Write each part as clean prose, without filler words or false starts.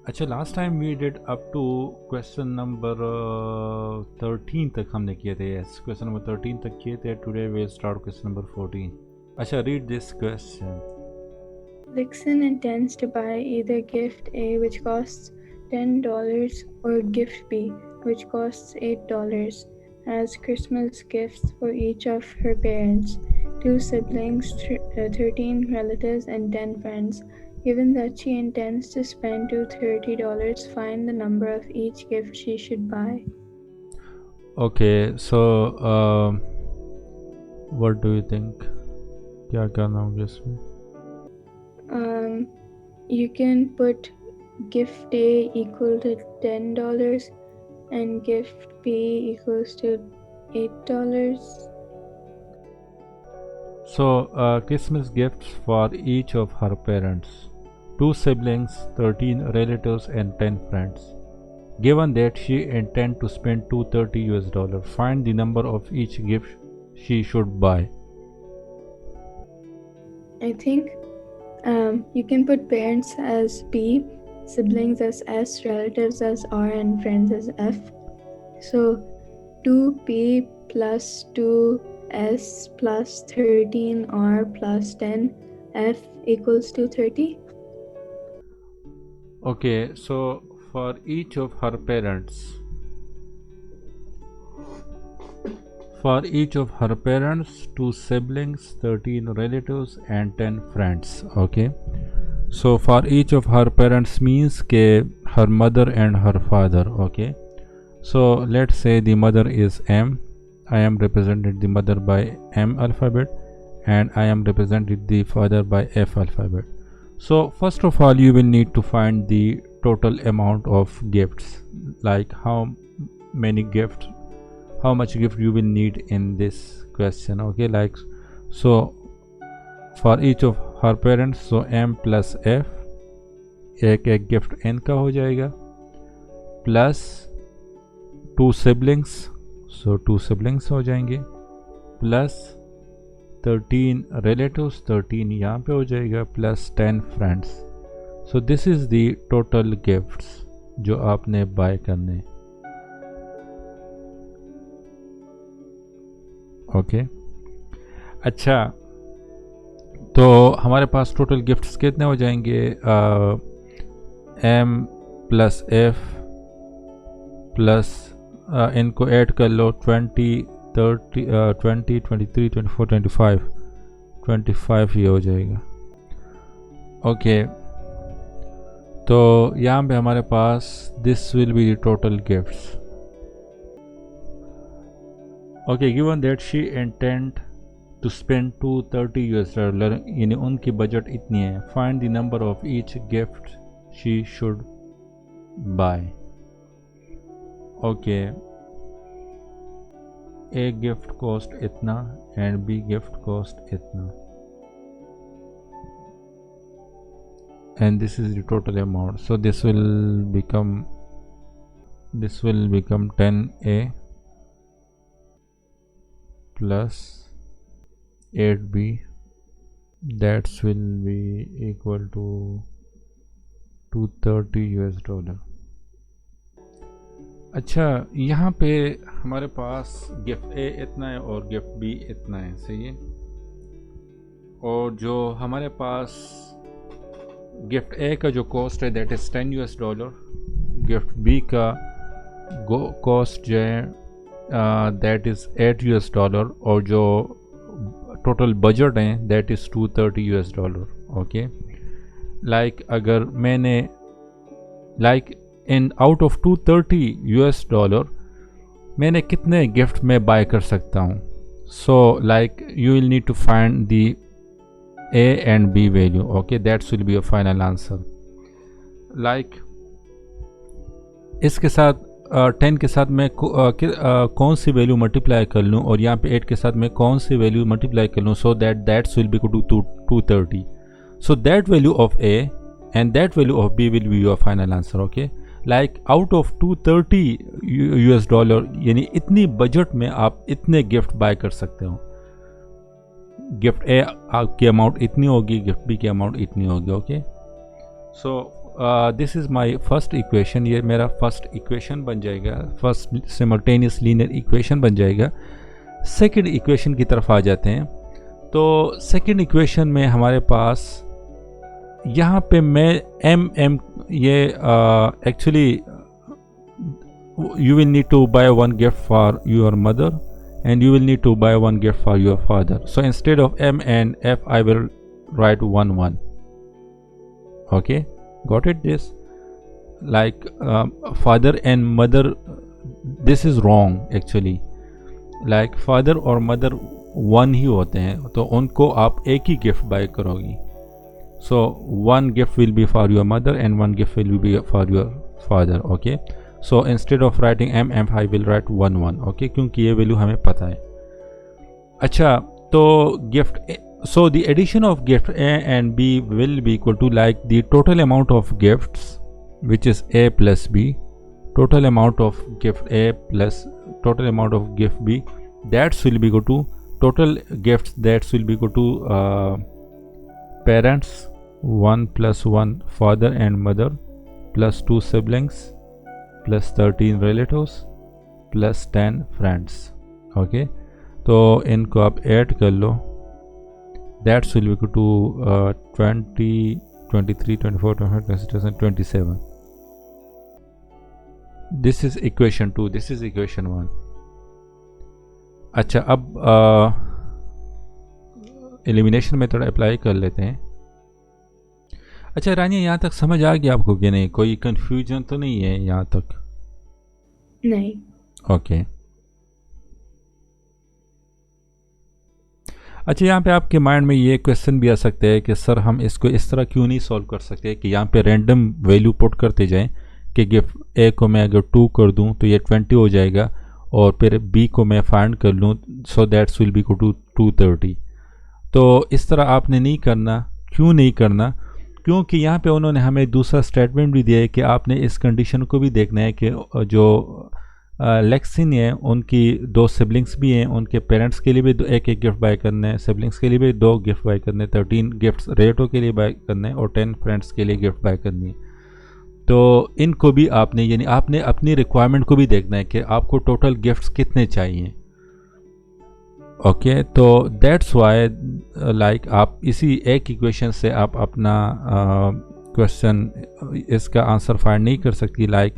अच्छा, last time we did up to question number 13 तक हमने किए थे। यस, क्वेश्चन नंबर 13 तक किए थे। Today we start question number 14। अच्छा, read this question. Vixen intends to buy either gift A, which costs $10, or gift B, which costs $8, as Christmas gifts for each of her parents, two siblings, 13 relatives, and 10 friends. Given that she intends to spend $230, find the number of each gift she should buy. Okay, so what do you think? क्या करना होगा इसमें? You can put gift A equal to $10 and gift B equals to $8. So, Christmas gifts for each of her parents, two siblings, 13 relatives, and 10 friends. Given that she intends to spend $230, find the number of each gift she should buy. I think you can put parents as B, siblings as S, relatives as R, and friends as F. So 2P plus 2S plus 13R plus 10F equals to 30. Okay, so for each of her parents, two siblings, 13 relatives, and 10 friends. Okay, so for each of her parents means ke her mother and her father. Okay, so let's say the mother is M. I am represented the mother by M alphabet, and I am represented the father by F alphabet. So first of all, you will need to find the total amount of gifts, like many gifts, how much gift you will need in this question. Okay, like, so for each of her parents, so M plus F, एक एक gift n का हो जाएगा, plus two siblings, so to siblings हो जाएंगे, plus 13 relatives, 13 यहाँ पे हो जाएगा, plus 10 friends. So this is the total gifts जो आपने बाय करने. ओके, अच्छा, तो हमारे पास टोटल गिफ्ट्स कितने हो जाएंगे? एम प्लस एफ प्लस इनको ऐड कर लो, 20, 30, 20, 23, 24, 25 ये हो जाएगा. ओके, तो यहाँ पे हमारे पास this will be the total gifts. Okay, given that she intent to spend $230, यानी उनकी बजट इतनी है. Find the number of each gift she should buy. Okay, A gift cost इतना एंड बी गिफ्ट कॉस्ट इतना, and this is the total amount. So this will become 10A plus 8B, that will be equal to $230. अच्छा, यहाँ पे हमारे पास gift ए इतना है और gift B इतना है, सही है. और जो हमारे पास गिफ्ट ए का जो कॉस्ट है दैट इज़ $10, गिफ्ट बी का कॉस्ट जो है दैट इज़ $8, और जो टोटल बजट है दैट इज़ $230. ओके, लाइक अगर मैंने इन आउट ऑफ $230 मैंने कितने गिफ्ट में बाय कर सकता हूँ? So like you will need to find the A and B value. Okay, that will be your final answer. Like इसके साथ 10 के साथ मैं कौन सी वैल्यू मल्टीप्लाई कर लूँ, और यहाँ पे 8 के साथ मैं कौन सी वैल्यू मल्टीप्लाई कर लूँ, so that will be equal to 230. So that value of A and that value of B will be your final answer. Okay, like out of $230, यानी इतनी बजट में आप इतने गिफ्ट बाय कर सकते हो. गिफ्ट ए की अमाउंट इतनी होगी, गिफ्ट बी की अमाउंट इतनी होगी. Okay, so this is my first equation, ये मेरा फर्स्ट इक्वेशन बन जाएगा, फर्स्ट सिमल्टेनियस लीनियर इक्वेशन बन जाएगा। सेकंड इक्वेशन की तरफ आ जाते हैं। तो सेकंड इक्वेशन में हमारे पास यहाँ पे मैं एम ये actually you will need to buy one gift for your mother and you will need to buy one gift for your father. So instead of M and F, I will write 1 1. Okay, got it? This like father and mother, this is wrong actually. Like father और mother one ही होते हैं, तो उनको आप एक ही gift bye करोगी. So one gift will be for your mother and one gift will be for your father. Okay, so instead of writing M I will write 1 1. Okay, क्योंकि ये वैल्यू हमें पता है. अच्छा, तो gift, so the addition of gift A and B will be equal to like the total amount of gifts, which is A plus B, total amount of gift A plus total amount of gift B, that will be equal to total gifts, that will be equal to parents 1 plus 1, father and mother plus 2 siblings plus 13 relatives plus 10 friends. Okay, तो इनको आप add कर लो, that will be equal to 20, 23, 24, 25, 26 and 27. This is equation 2, this is equation 1. अच्छा, अब elimination method apply कर लेते हैं. अच्छा रानिया, यहाँ तक समझ आ गया आपको कि नहीं? कोई कंफ्यूजन तो नहीं है यहाँ तक? नहीं. ओके. अच्छा, यहाँ पे आपके माइंड में ये क्वेश्चन भी आ सकता है कि सर हम इसको इस तरह क्यों नहीं सॉल्व कर सकते कि यहाँ पे रैंडम वैल्यू पुट करते जाएं कि गिफ्ट ए को मैं अगर 2 कर दूं तो ये 20 हो जाएगा, और फिर बी को मैं फाइंड कर लूँ, so that's will be equal to 230. तो इस तरह आपने नहीं करना. क्यों नहीं करना? क्योंकि यहाँ पे उन्होंने हमें दूसरा स्टेटमेंट भी दिया है कि आपने इस कंडीशन को भी देखना है कि जो लेक्सिन है उनकी 2 सिबलिंग्स भी हैं, उनके पेरेंट्स के लिए भी एक गिफ्ट बाय करना है, सिबलिंग्स के लिए भी 2 गिफ्ट बाय करने, 13 गिफ्ट्स रिलेटिव के लिए बाय करना है और 10 फ्रेंड्स के लिए गिफ्ट बाय करनी है. तो इनको भी आपने, यानी आपने अपनी रिक्वायरमेंट को भी देखना है कि आपको टोटल गिफ्ट्स कितने चाहिए. ओके, तो दैट्स वाई लाइक आप इसी एक इक्वेशन से आप अपना क्वेश्चन इसका आंसर फाइंड नहीं कर सकती. Like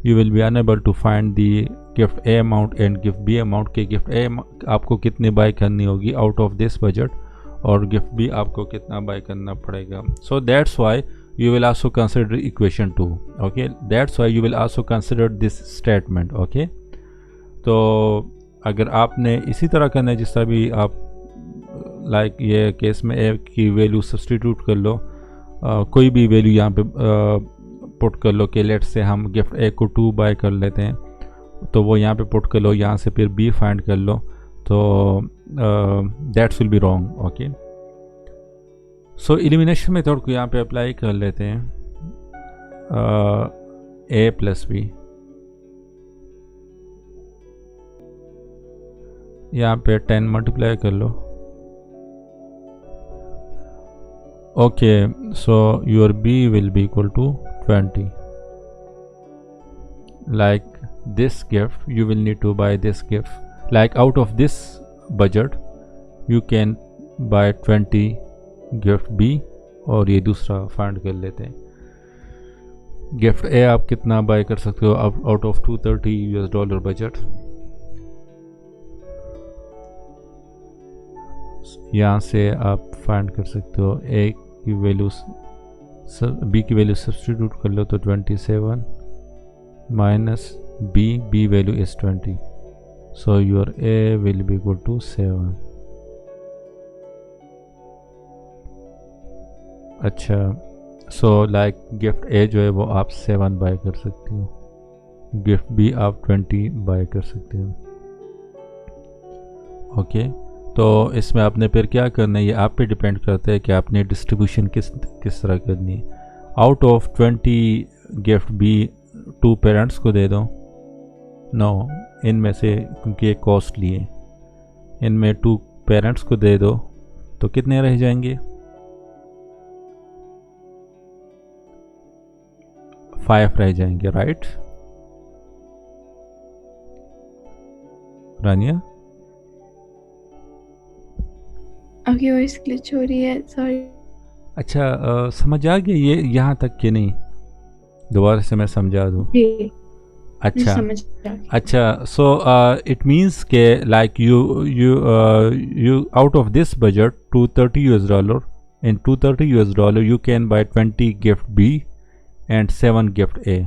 you will be unable to find the gift A amount and gift B amount के गिफ्ट ए आपको कितने बाय करनी होगी आउट ऑफ दिस बजट, और गिफ्ट बी आपको कितना बाय करना पड़ेगा. So that's why you will also consider equation 2. okay, that's why you will also consider this statement. okay, तो अगर आपने इसी तरह करना है जिस तरह भी आप लाइक ये केस में ए की वैल्यू सब्सटीट्यूट कर लो, कोई भी वैल्यू यहाँ पे पुट कर लो कि लेट से हम गिफ्ट ए को 2 बाय कर लेते हैं, तो वो यहाँ पे पुट कर लो, यहाँ से फिर बी फाइंड कर लो, तो that's will be wrong. Okay, so elimination method को यहाँ पे अप्लाई कर लेते हैं. ए प्लस बी, यहाँ पे 10 मल्टीप्लाई कर लो. Okay, so your B will be equal to 20. Like this gift you will need to buy this gift, like out of this budget you can buy 20 gift B, और ये दूसरा find कर लेते हैं. गिफ्ट ए आप कितना बाय कर सकते हो आउट ऑफ $230 बजट. यहाँ से आप फाइंड कर सकते हो ए की वैल्यू, बी की वैल्यू सब्स्टिट्यूट कर लो तो 27 minus B value is 20, so your A will be equal to 7. अच्छा, सो लाइक गिफ्ट ए जो है वो आप 7 बाय कर सकती हो, गिफ्ट बी आप 20 बाय कर सकते हो. ओके, तो इसमें आपने फिर क्या करना है, ये आप पे डिपेंड करता है कि आपने डिस्ट्रीब्यूशन किस तरह करनी है. Out of 20 gift B 2 parents को दे दो. नो, इनमें से क्योंकि ये कॉस्टली है, इनमें 2 पेरेंट्स को दे दो, तो कितने रह जाएंगे? 5 रह जाएंगे, राइट रानिया? आपकी वॉइस ग्लिच हो रही है, सॉरी। अच्छा, समझ आ गया ये यहाँ तक कि नहीं? दोबारा से मैं समझा दूँ। जी, मैं अच्छा समझ गया। अच्छा, सो इट मीन्स के like you out of this budget $230, in $230 you can buy 20 gift B and 7 gift A.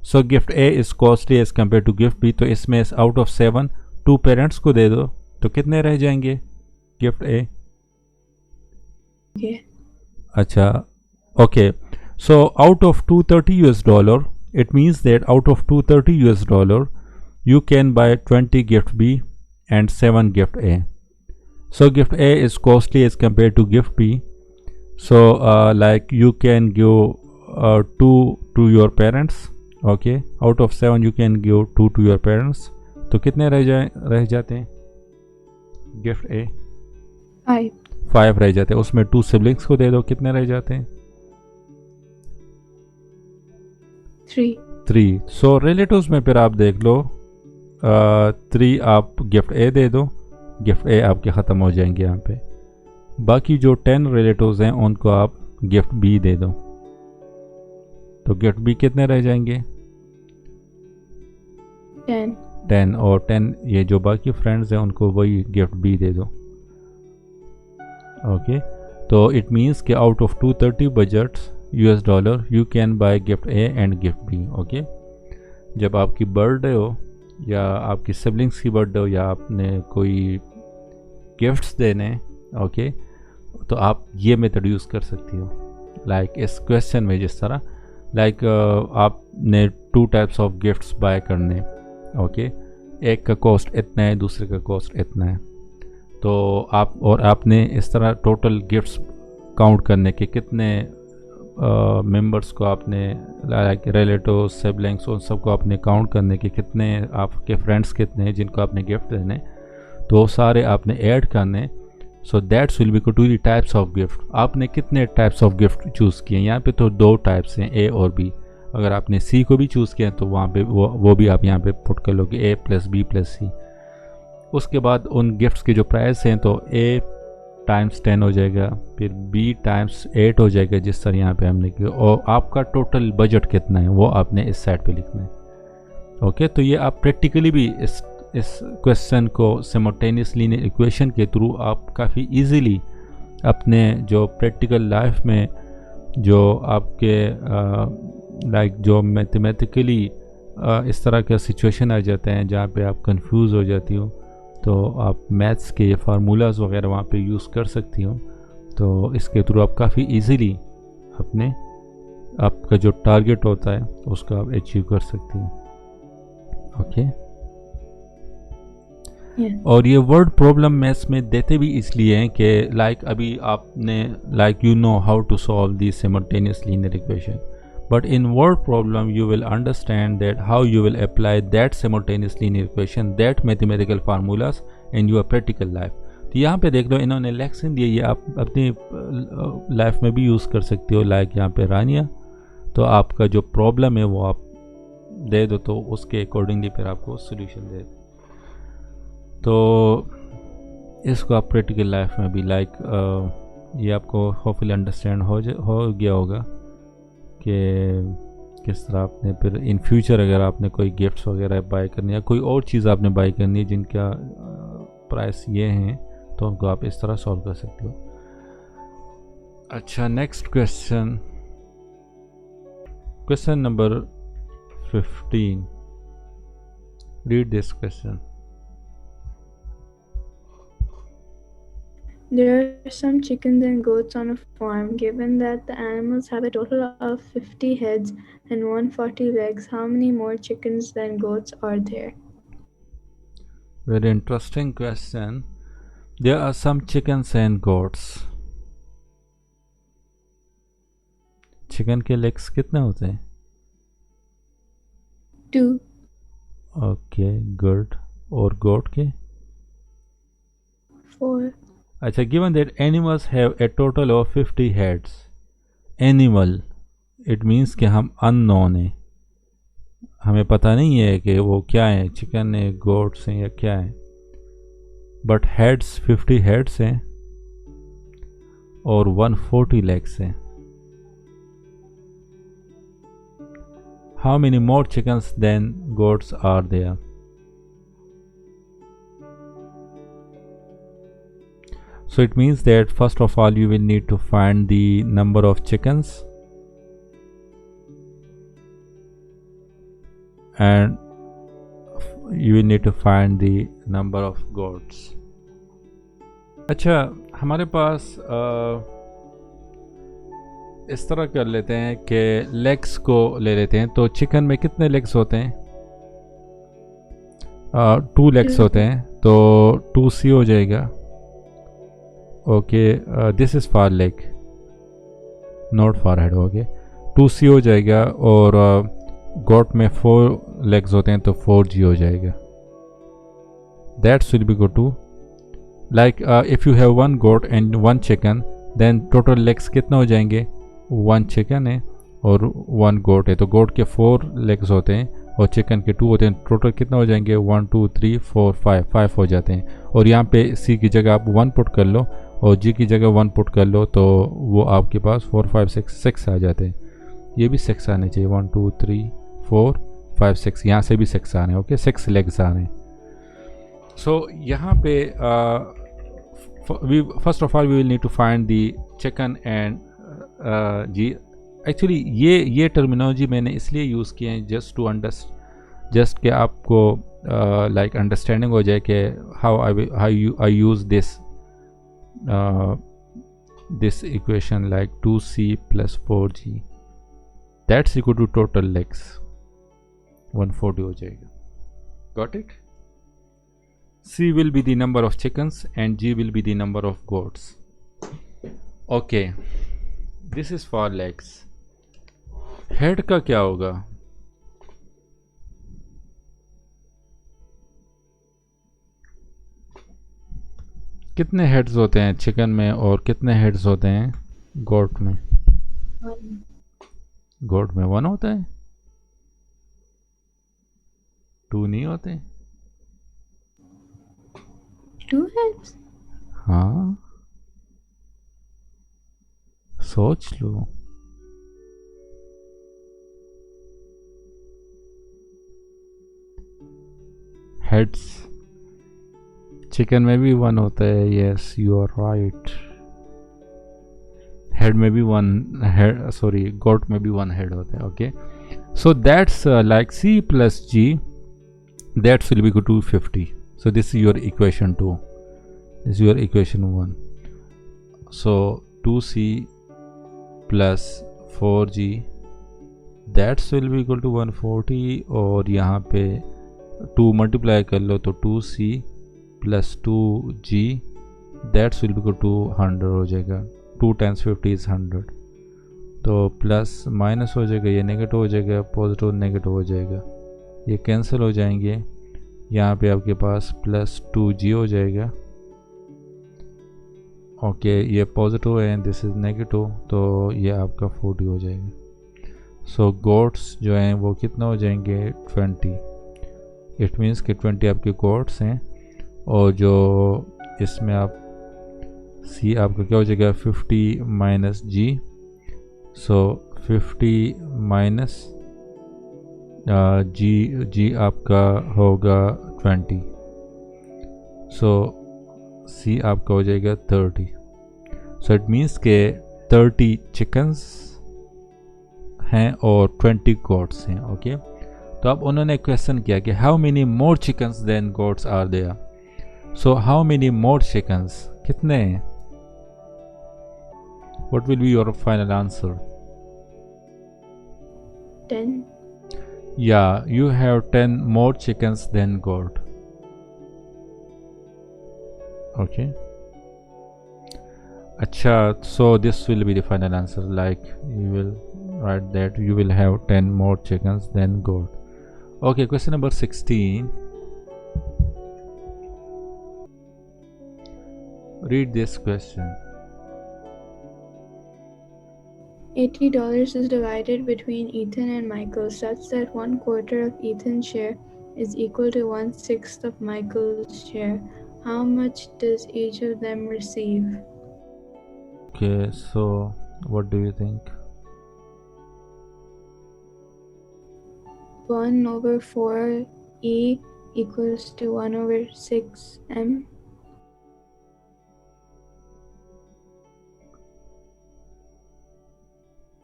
So gift A is costly as compared to gift B, तो इसमें out of 7 2 पेरेंट्स को दे दो तो कितने रह जाएंगे गिफ्ट A? Okay. अच्छा, okay, so out of $230, it means that out of $230 you can buy 20 gift B and 7 gift A. So gift A is costly as compared to gift B, so like you can give 2 to your parents, okay, out of 7 you can give 2 to your parents, तो कितने रह जाते हैं gift A? 5. 5 रह जाते हैं, उसमें 2 siblings को दे दो, कितने रह जाते हैं? 3. सो रिलेटिव्स में फिर आप देख लो, 3 आप गिफ्ट ए दे दो, गिफ्ट ए आपके ख़त्म हो जाएंगे यहाँ पे। बाकी जो 10 रिलेटिव्स हैं उनको आप गिफ्ट बी दे दो, तो गिफ्ट बी कितने रह जाएंगे? 10 और 10 ये जो बाकी फ्रेंड्स हैं उनको वही गिफ्ट बी दे दो। ओके, तो इट मीन्स कि out of 230 budgets $, you can buy gift A and gift B. Okay, जब आपकी बर्थडे हो या आपकी सिबलिंग्स की बर्थडे हो या आपने कोई गिफ्ट्स देने, ओके, तो आप ये मेथड यूज़ कर सकती हो। लाइक इस क्वेश्चन में जिस तरह लाइक आपने 2 टाइप्स ऑफ गिफ्ट्स बाय करने, ओके, एक का कॉस्ट इतना है, दूसरे का कॉस्ट इतना है, तो आपने इस तरह टोटल गिफ्ट्स काउंट करने के कितने मेंबर्स को आपने लाइक रिलेटिव सिबलिंग्स उन सबको आपने काउंट करने के कितने आपके फ्रेंड्स कितने हैं जिनको आपने गिफ्ट देने, तो सारे आपने ऐड करने। So that's will be to the types of gift. आपने कितने टाइप्स ऑफ गिफ्ट चूज़ किए? यहाँ पे तो 2 टाइप्स हैं, ए और बी। अगर आपने सी को भी चूज़ किया तो वहाँ पे वो भी आप यहाँ पे पुट कर लोगे, ए प्लस बी प्लस सी। उसके बाद उन गिफ्ट्स के जो प्राइस हैं तो ए टाइम्स 10 हो जाएगा, फिर बी टाइम्स 8 हो जाएगा जिस तरह यहाँ पे हमने किया, और आपका टोटल बजट कितना है वो आपने इस साइड पे लिखना है। ओके, तो ये आप प्रैक्टिकली भी इस क्वेश्चन को सिमल्टेनियसली इक्वेशन के थ्रू आप काफ़ी इजीली अपने जो प्रैक्टिकल लाइफ में जो आपके लाइक जो मैथमेटिकली इस तरह का सिचुएशन आ जाते हैं जहाँ पे आप कंफ्यूज हो जाती हो, तो आप मैथ्स के फार्मूलाज वगैरह वहाँ पे यूज़ कर सकती हो। तो इसके थ्रू आप काफ़ी इजीली अपने आपका जो टारगेट होता है उसको आप अचीव कर सकती हो। ओके, और ये वर्ड प्रॉब्लम मैथ्स में देते भी इसलिए हैं कि लाइक अभी आपने like you know how to solve the simultaneous linear equation, but in word problem you will understand that how you will apply that simultaneous linear equation, that mathematical formulas in your practical life। तो यहाँ पे देख लो इन्होंने Luxon दिए, ये आप अपनी life में भी यूज़ कर सकते हो। लाइक यहाँ पे रानिया, तो आपका जो प्रॉब्लम है वो आप दे दो तो उसके अकॉर्डिंगली फिर आपको सोल्यूशन दे दो। तो इसको आप प्रैक्टिकल लाइफ में भी लाइक ये आपको होपफुली अंडरस्टैंड हो गया होगा कि किस तरह आपने फिर इन फ्यूचर अगर आपने कोई गिफ्ट्स वगैरह बाय करनी या कोई और चीज़ आपने बाय करनी है जिनका प्राइस ये हैं, तो उनको आप इस तरह सॉल्व कर सकते हो। अच्छा, next question, question number 15। Read this question. There are some chickens and goats on a farm. Given that the animals have a total of 50 heads and 140 legs, how many more chickens than goats are there? Very interesting question. There are some chickens and goats. Chicken के legs कितने होते हैं? 2. Okay, good. और गोट के? 4. अच्छा, given that animals have a total of 50 heads, animal it means कि हम unknown हैं, हमें पता नहीं है कि वो क्या है, चिकन है, गोट्स हैं या क्या है। बट हेड्स 50 हेड्स हैं और 140 लेग्स हैं। How many more chickens than goats are there? So it means that first of all you will need to find the number of chickens and you will need to find the number of goats. अच्छा, हमारे पास इस तरह कर लेते हैं कि legs को ले लेते हैं। तो चिकन में कितने लेग्स होते हैं? 2 लेग्स Two. होते हैं, तो 2C हो जाएगा। Okay, this is for leg, not for head. Okay, 2C हो जाएगा। और गोट में 4 लेग्स होते हैं तो 4G हो जाएगा। That's will be go to like if you have 1 goat and 1 chicken, then total legs कितना हो जाएंगे? 1 चिकन है और 1 गोट है, तो गोट के 4 लेग्स होते हैं और चिकन के 2 होते हैं। टोटल कितना हो जाएंगे? 1 2 3 4 5 हो जाते हैं। और यहाँ पे C की जगह आप 1 पुट कर लो और G की जगह 1 पुट कर लो, तो वो आपके पास 4 5 6 आ जाते हैं। ये भी 6 आने चाहिए, 1 2 3 4 5 6, यहाँ से भी 6 आने। ओके, 6 लेग्स आने। सो यहाँ पे first of all we will need to find the chicken and G. Actually ये टर्मिनोलॉजी मैंने इसलिए यूज़ किए हैं जस्ट कि आपको लाइक अंडरस्टैंडिंग हो जाए कि how I use this equation like 2C plus 4G that's equal to total legs 140 हो जाएगा। Got it? C will be the number of chickens and G will be the number of goats. Okay, this is for legs. Head का क्या होगा? कितने heads होते हैं chicken में और कितने हेड्स होते हैं गोट में? One. गोट में 1 होता है, 2 नहीं होते। 2 heads. हाँ, सोच लो। हेड्स चिकन में भी 1 होता है। Yes, you are right. Head में भी 1 हेड, सॉरी गोट में भी 1 हेड होता है। Okay, so that's like C plus G, that's will be equal to 50. So this is your equation 2. This is your equation 1. So 2C plus 4G that's will be equal to 140 और यहाँ पे 2 multiply कर लो तो 2C plus 2G that's will be equal to 100 हो जाएगा। 2 times 50 is 100, तो plus minus हो जाएगा, ये नेगेटिव हो जाएगा, पॉजिटिव नेगेटिव हो जाएगा, ये कैंसिल हो जाएंगे। यहाँ पे आपके पास प्लस 2G हो जाएगा। ओके, ये पॉजिटिव है एंड दिस इज़ नेगेटिव, तो ये आपका 40 हो जाएगा। सो गोट्स जो हैं वो कितना हो जाएंगे? 20। इट मीन्स कि 20 आपके गोट्स हैं और जो इसमें आप C आपका क्या हो जाएगा? 50 माइनस G। सो 50 माइनस G आपका होगा 20। सो C आपका हो जाएगा 30। सो इट मीन्स के 30 चिकन्स हैं और 20 गोट्स हैं। ओके, तो अब उन्होंने क्वेश्चन किया कि how many more chickens than goats are there. So how many more chickens, कितने हैं? What will be your final answer? 10. Yeah, you have 10 more chickens than goat. Okay. Acha, so this will be the final answer. Like you will write that you will have 10 more chickens than goat. Okay, question number 16. Read this question. $80 is divided between Ethan and Michael such that 1/4 of Ethan's share is equal to 1/6 of Michael's share. How much does each of them receive? Okay, so what do you think? 1/4 E equals to 1/6M.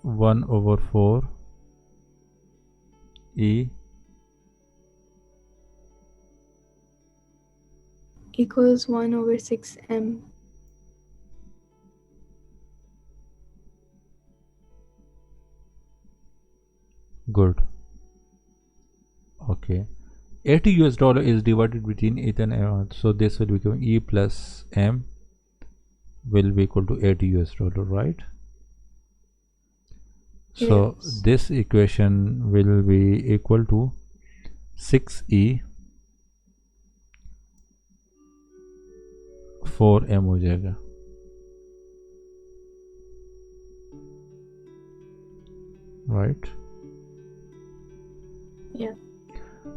1/4 E equals 1/6M. Good. Okay. $80 is divided between Ethan and M. So this will become E plus M will be equal to $80, right? So Yes. this equation will be equal to 6E 4M हो जाएगा, right? Yeah.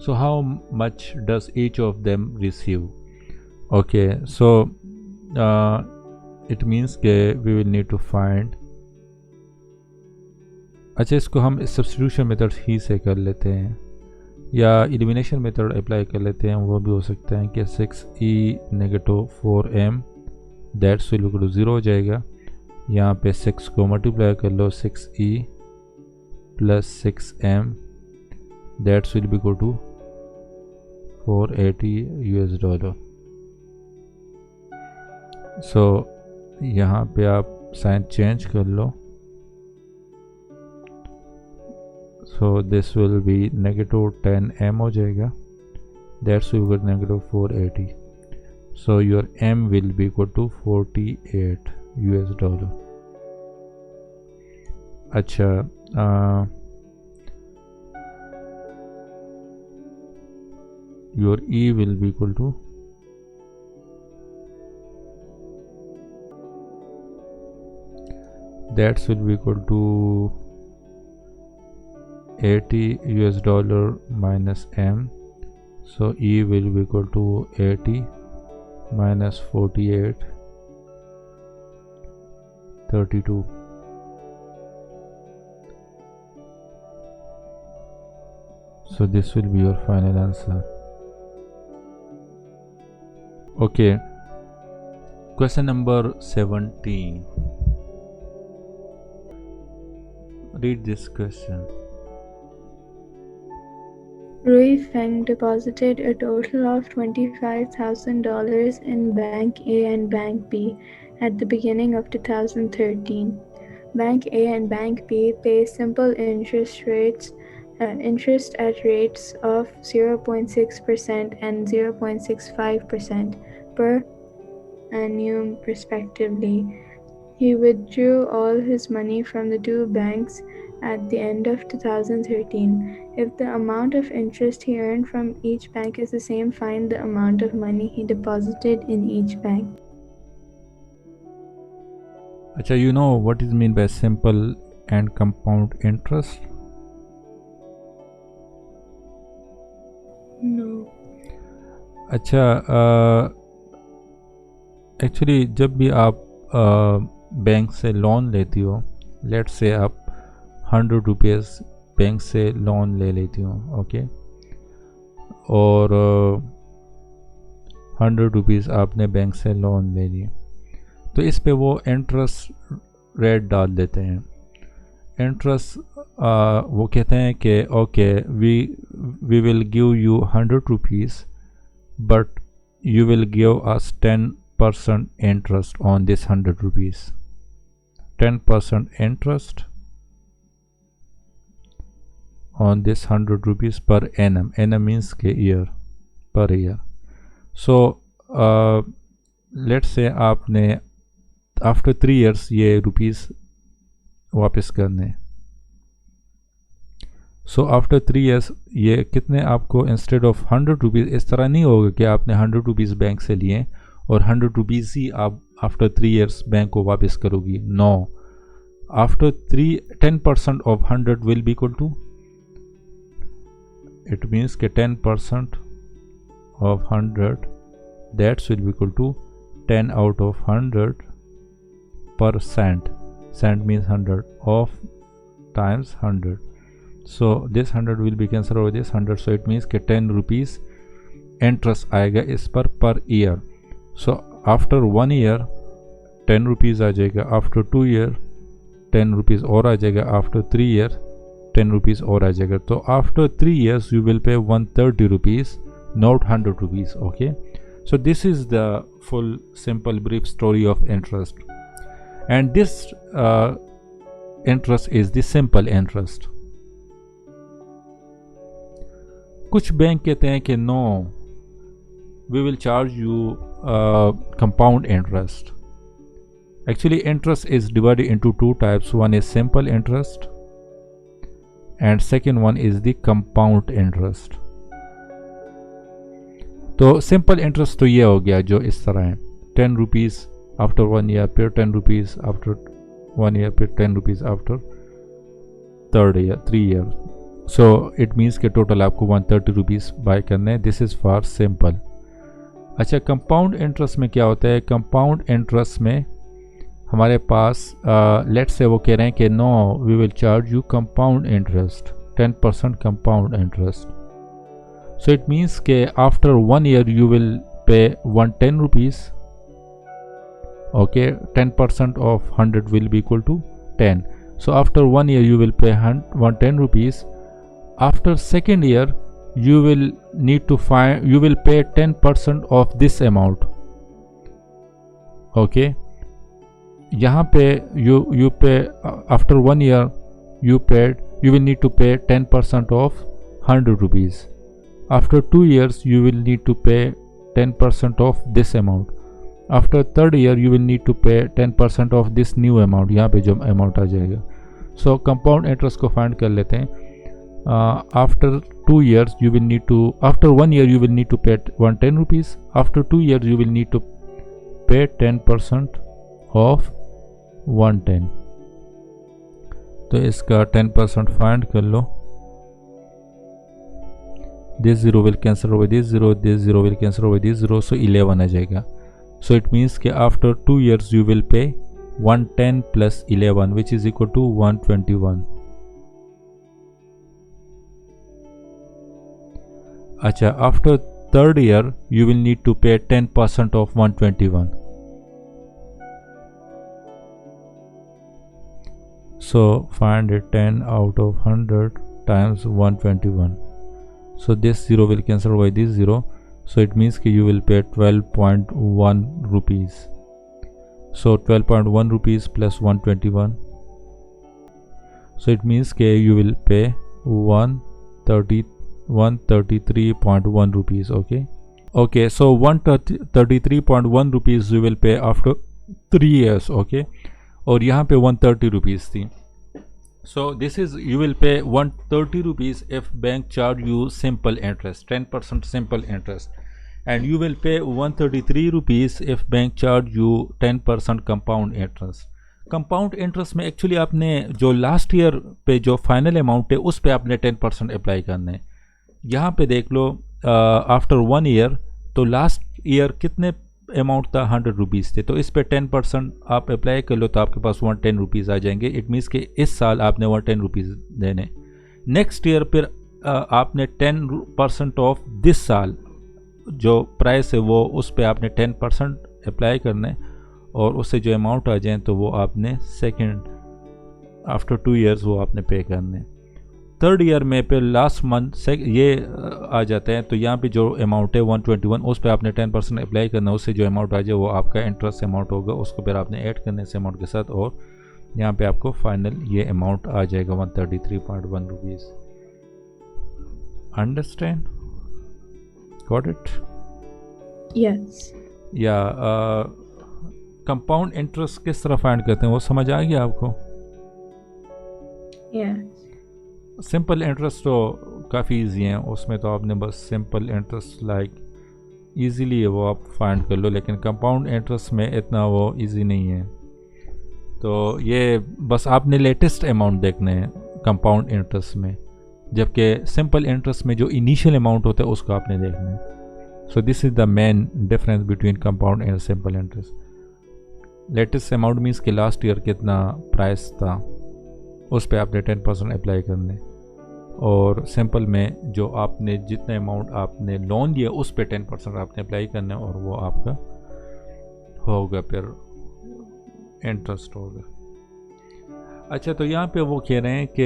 So how much does each of them receive? Okay, so it means that we will need to find. अच्छा, इसको हम substitution method ही से कर लेते हैं या एलिमिनेशन मेथड अप्लाई कर लेते हैं, वो भी हो सकता है कि 6e negative 4m that's will equal to 0 हो जाएगा। यहाँ पे 6 को मल्टीप्लाई कर लो 6e plus 6m that's will be equal to $480। सो यहाँ पे आप साइन चेंज कर लो, so this will be negative 10m हो जाएगा, that's will get negative 480, so your m will be equal to $48। अच्छा, your e will be equal to that will be equal to $80 minus m, so e will be equal to 80 minus 48 32। so this will be your final answer. Okay, question number 17. Read this question. Rui Feng deposited a total of $25,000 in Bank A and Bank B at the beginning of 2013. Bank A and Bank B pay simple interest at rates of 0.6% and 0.65% per annum respectively. He withdrew all his money from the two banks at the end of 2013. If the amount of interest he earned from each bank is the same, find the amount of money he deposited in each bank. Acha, you know what is mean by simple and compound interest? No. अच्छा, actually जब भी आप bank से loan लेती हो, let's say आप 100 rupees bank से loan ले लेती हो, ओके, और 100 रुपीज़ आपने बैंक से लोन ले लिए, तो इस पे वो इंटरेस्ट रेट डाल देते हैं। इंटरेस्ट वो कहते हैं कि okay we will give you 100 rupees but you will give us 10% interest on this 100 rupees, 10% interest on this 100 rupees per annum, annum means के year, per year. So let's say आपने after 3 years ये rupees वापस करने, so after 3 years ये कितने आपको instead of 100 rupees, इस तरह नहीं होगा कि आपने 100 रुपीज़ बैंक से लिए और 100 रुपीज़ ही आप आफ्टर 3 years बैंक को वापस करोगी। No, after 10% of 100 will be equal to, it means कि 10% of 100 that will be equal to 10 out of 100 per cent. Cent means 100 of times 100. So this 100 will be cancelled over this 100. So it means कि 10 rupees interest आएगा इस पर year. So after 1 year 10 rupees आ जाएगा, after 2 year 10 rupees और आ जाएगा, after 3 year 10 rupees और आ जाएगा. तो after 3 years you will pay 130 rupees, not 100 rupees. Okay, so this is the full simple brief story of interest, and this interest is the simple interest. कुछ bank कहते हैं कि no, we will charge you compound interest. Actually interest is divided into two types. One is simple interest and second one is the compound interest. तो simple interest तो ये हो गया जो इस तरह है, 10 rupees after 1 year, फिर 10 rupees after 1 year, फिर 10 rupees after 3 year. So it means कि total आपको 130 rupees buy करने हैं. This is for simple. अच्छा, कंपाउंड इंटरेस्ट में क्या होता है? कंपाउंड इंटरेस्ट में हमारे पास लेट्स से वो कह रहे हैं कि no, we will charge you compound interest 10% compound interest. So it means के after 1 year you will pay 110 rupees. Okay, 10% of 100 will be equal to 10. So after 1 year you will pay 110 rupees. After second year you will need to find, you will pay 10% of this amount. Okay, यहाँ पे you pay after 1 year you will need to pay 10% of 100 rupees. After 2 years you will need to pay 10% of this amount. After 3rd year you will need to pay 10% of this new amount. यहाँ पे जो amount आ जाएगा. So compound interest को find कर लेते हैं. After 2 years you will need to, after 1 year you will need to pay 110 rupees. After 2 years you will need to pay 10% of 110. तो इसका 10% find कर लो. This 0 will cancel over this 0, this 0 will cancel over this 0, so 11 आ जाएगा. So it means कि after 2 years you will pay 110 plus 11 which is equal to 121. अच्छा, after 3rd year you will need to pay 10% of 121. So find it 10 out of 100 times 121. So this 0 will cancel by this 0. So it means that you will pay 12.1 rupees. So 12.1 rupees plus 121. So it means that you will pay 133.1 rupees. Okay, so 133.1 rupees you will pay after 3 years. Okay, और यहाँ पे 130 rupees थी. So this is, you will pay 130 rupees if bank charge you simple interest, 10% simple interest, and you will pay 133 rupees if bank charge you 10% compound interest. Compound interest में actually आपने जो last year पे जो final amount है उस पे आपने 10% apply करना है. यहाँ पे देख लो आफ्टर 1 year, तो लास्ट ईयर कितने अमाउंट था? 100 रुपीज़ थे. तो इस पे 10% आप अप्लाई कर लो तो आपके पास 110 रुपीज़ आ जाएंगे. इट मीन्स कि इस साल आपने 110 रुपीज़ देने. नेक्स्ट ईयर फिर आपने 10% ऑफ दिस साल जो प्राइस है वो उस पे आपने 10% अप्लाई करना है, और उससे जो अमाउंट आ जाए तो वो आपने सेकेंड आफ्टर 2 years वो आपने पे करने. 3rd year में फिर लास्ट मंथ ये आ जाते हैं, तो यहाँ पे जो अमाउंट है 121 उस पर आपने 10% अप्लाई करना है. उससे जो अमाउंट आ जाए वो आपका इंटरेस्ट अमाउंट होगा, उसको फिर आपने ऐड करने से अमाउंट के साथ, और यहाँ पे आपको फाइनल ये अमाउंट आ जाएगा 133.1 rupees. Understand? Got it? Yes. या कंपाउंड इंटरेस्ट किस तरह फाइंड करते हैं वो समझ आ गया आपको? Yes. सिंपल इंटरेस्ट तो काफ़ी इजी हैं, उसमें तो आपने बस सिंपल इंटरेस्ट लाइक ईजीली वो आप फाइंड कर लो, लेकिन कंपाउंड इंटरेस्ट में इतना वो इजी नहीं है. तो ये बस आपने लेटेस्ट अमाउंट देखने हैं कंपाउंड इंटरेस्ट में, जबकि सिंपल इंटरेस्ट में जो इनिशियल अमाउंट होता है उसको आपने देखना है। So this is the main difference between compound and simple interest. Latest amount means कि लास्ट ईयर कितना प्राइस था उस पर आपने 10% अप्लाई करने, और सिंपल में जो आपने जितना अमाउंट आपने लोन दिया उस पर 10% आपने अप्लाई करना है, और वो आपका होगा फिर इंटरेस्ट होगा। अच्छा, तो यहाँ पे वो कह रहे हैं कि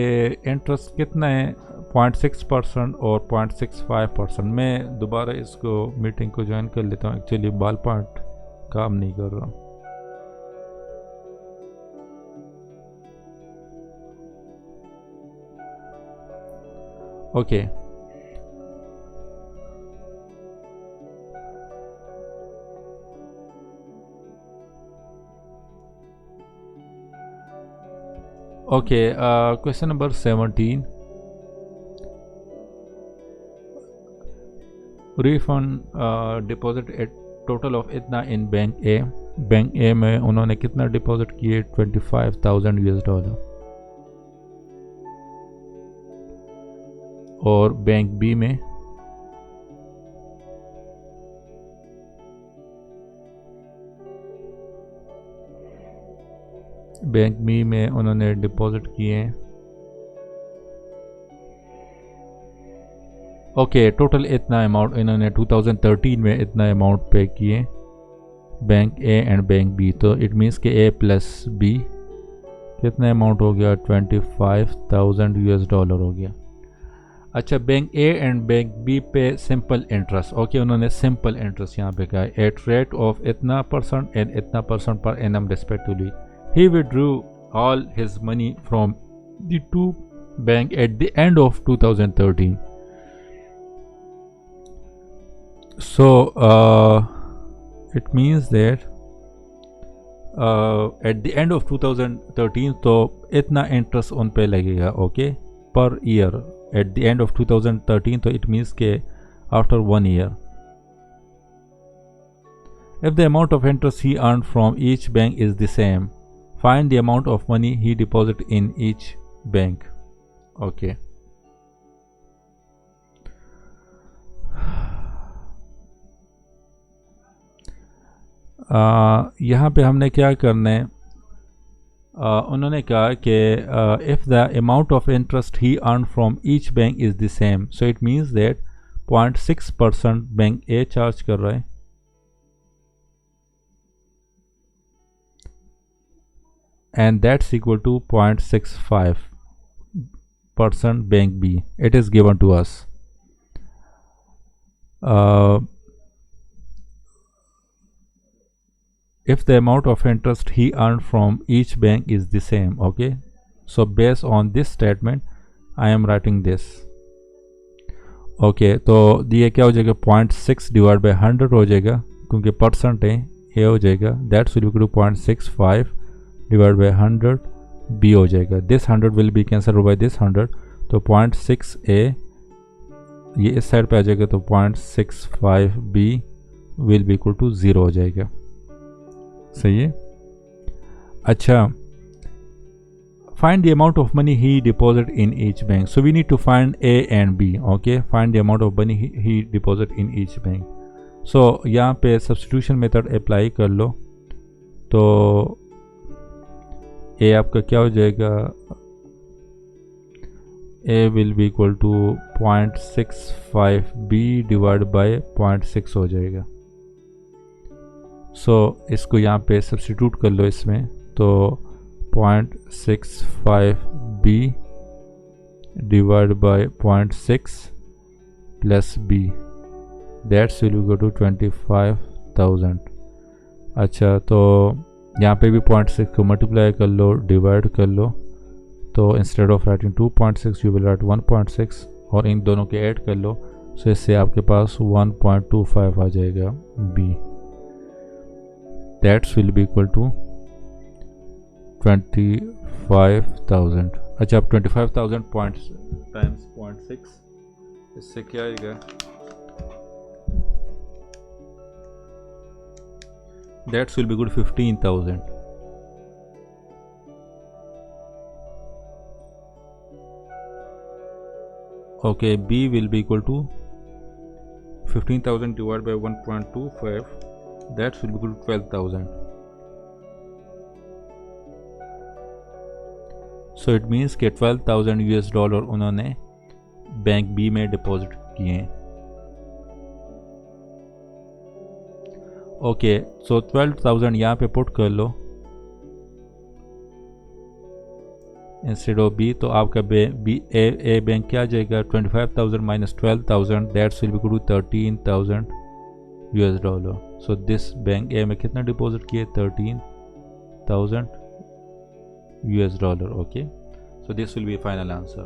इंटरेस्ट कितना है, 0.6% और 0.65%। मैं दोबारा इसको मीटिंग को ज्वाइन कर लेता हूँ, एक्चुअली बाल पार्ट काम नहीं कर रहा। Okay, okay, question number 17। Refund deposit eight total of इतना इन बैंक ए। बैंक ए में उन्होंने कितना डिपॉजिट किए, $25,000, और बैंक बी में उन्होंने डिपॉजिट किए, ओके, टोटल इतना अमाउंट इन्होंने 2013 में इतना अमाउंट पे किए bank A and bank B. तो इट मीन्स कि ए प्लस बी कितना अमाउंट हो गया, $25,000 हो गया। अच्छा, bank A and bank B पे सिंपल इंटरेस्ट, ओके, उन्होंने सिंपल इंटरेस्ट यहाँ पे कहा एट रेट ऑफ इतना परसेंट एंड इतना percent per annum respectively. He withdrew all his money from the two bank at the end of 2013। So it means that at the end of 2013 तो इतना interest उन पे लगेगा, okay, per year eight the end of 2013। तो it means के after 1 year if the amount of interest he earned from each bank is the same, find the amount of money he deposited in each bank. Okay, यहाँ पे हमने क्या करना है, उन्होंने कहा कि if the amount of interest he earn from each bank is the same, so it means that 0.6% bank A charge कर रहा है and that's equal to 0.65% bank B. It is given to us. if the amount of interest he earned from each bank is the same, okay, so based on this statement I am writing this, okay, तो ये क्या हो जाएगा, 0.6 divide by 100 हो जाएगा, क्योंकि percent है, A हो जाएगा, that's will equal to 0.65 divide by 100 B हो जाएगा। This 100 will be cancel by this 100, तो 0.6 ए ये इस साइड पे आ जाएगा, तो 0.65 B will be equal to 0 हो जाएगा। सही है। अच्छा, find the amount of money he deposited in each bank, so we need to find A and B, okay, find the amount of money he deposited in each bank। so यहाँ पे substitution method apply कर लो, तो A आपका क्या हो जाएगा, A will be equal to 0.65 B divided by 0.6 हो जाएगा। सो इसको यहाँ पे सब्स्टिट्यूट कर लो इसमें, तो 0.65 B divide by 0.6 plus B, that's will go to 25,000। अच्छा, तो यहाँ पे भी 0.6 को मल्टीप्लाई कर लो, डिवाइड कर लो, तो instead of writing 2.6 you will write 1.6 और इन दोनों के ऐड कर लो, सो इससे आपके पास 1.25 आ जाएगा B, that will be equal to 25,000। अच्छा, अब 25,000 पॉइंट्स टाइम्स 0.6, इससे क्या आएगा, that will be equal to 15,000। Okay, B will be equal to 15,000 divided by 1.25, that will be equal to 12,000. So it means कि 12,000 US डॉलर उन्होंने bank B में deposit किए हैं. ओके, सो 12,000 यहाँ पे पुट कर लो इंस्टेड ऑफ बी, तो आपका ए बैंक क्या आ जाएगा, 25,000 minus 12,000, that's will be equal to 13,000 US dollar. So this bank A में कितना डिपॉजिट किए, 13,000 US dollar. Okay, so this will be final answer.